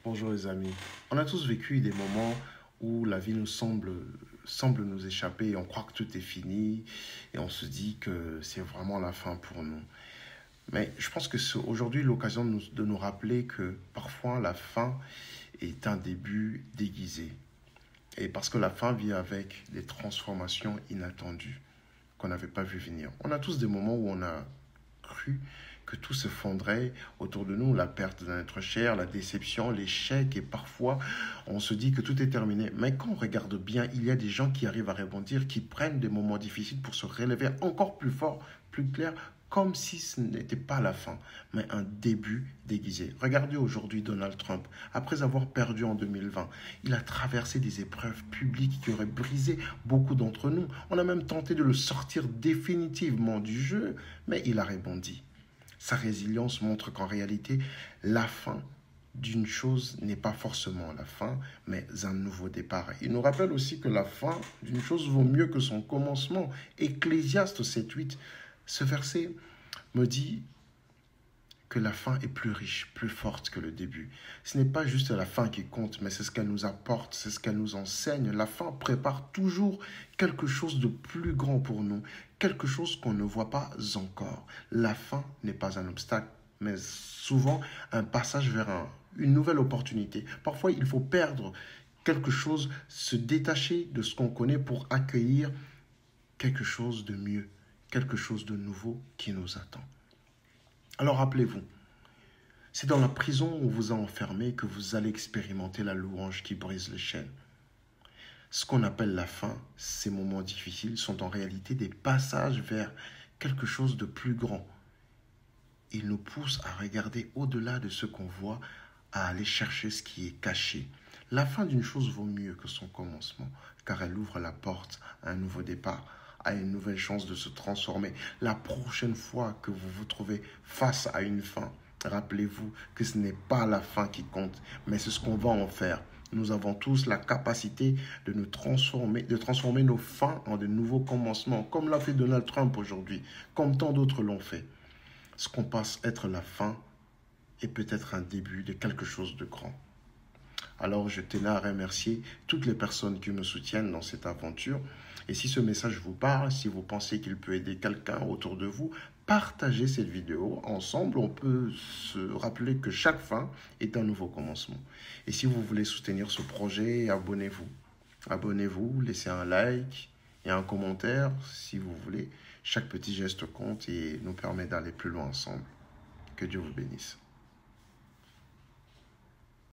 Bonjour les amis. On a tous vécu des moments où la vie semble nous échapper et on croit que tout est fini et on se dit que c'est vraiment la fin pour nous. Mais je pense que c'est aujourd'hui l'occasion de nous rappeler que parfois la fin est un début déguisé. Et parce que la fin vient avec des transformations inattendues qu'on n'avait pas vu venir. On a tous des moments où on a cru que tout s'effondrait autour de nous, la perte d'un être cher, la déception, l'échec, et parfois on se dit que tout est terminé. Mais quand on regarde bien, il y a des gens qui arrivent à rebondir, qui prennent des moments difficiles pour se relever encore plus fort, plus clair, comme si ce n'était pas la fin, mais un début déguisé. Regardez aujourd'hui Donald Trump. Après avoir perdu en 2020, il a traversé des épreuves publiques qui auraient brisé beaucoup d'entre nous. On a même tenté de le sortir définitivement du jeu, mais il a rebondi. Sa résilience montre qu'en réalité, la fin d'une chose n'est pas forcément la fin, mais un nouveau départ. Il nous rappelle aussi que la fin d'une chose vaut mieux que son commencement. Ecclésiaste 7:8, ce verset me dit que la fin est plus riche, plus forte que le début. Ce n'est pas juste la fin qui compte, mais c'est ce qu'elle nous apporte, c'est ce qu'elle nous enseigne. La fin prépare toujours quelque chose de plus grand pour nous, quelque chose qu'on ne voit pas encore. La fin n'est pas un obstacle, mais souvent un passage vers une nouvelle opportunité. Parfois, il faut perdre quelque chose, se détacher de ce qu'on connaît pour accueillir quelque chose de mieux, quelque chose de nouveau qui nous attend. Alors rappelez-vous, c'est dans la prison où vous a enfermé que vous allez expérimenter la louange qui brise les chaînes. Ce qu'on appelle la fin, ces moments difficiles, sont en réalité des passages vers quelque chose de plus grand. Ils nous poussent à regarder au-delà de ce qu'on voit, à aller chercher ce qui est caché. La fin d'une chose vaut mieux que son commencement, car elle ouvre la porte à un nouveau départ, à une nouvelle chance de se transformer. La prochaine fois que vous vous trouvez face à une fin, rappelez-vous que ce n'est pas la fin qui compte, mais c'est ce qu'on va en faire. Nous avons tous la capacité de transformer nos fins en de nouveaux commencements, comme l'a fait Donald Trump aujourd'hui, comme tant d'autres l'ont fait. Ce qu'on pense être la fin est peut-être un début de quelque chose de grand. Alors, je tenais à remercier toutes les personnes qui me soutiennent dans cette aventure. Et si ce message vous parle, si vous pensez qu'il peut aider quelqu'un autour de vous, partagez cette vidéo. Ensemble, on peut se rappeler que chaque fin est un nouveau commencement. Et si vous voulez soutenir ce projet, abonnez-vous. Abonnez-vous, laissez un like et un commentaire si vous voulez. Chaque petit geste compte et nous permet d'aller plus loin ensemble. Que Dieu vous bénisse.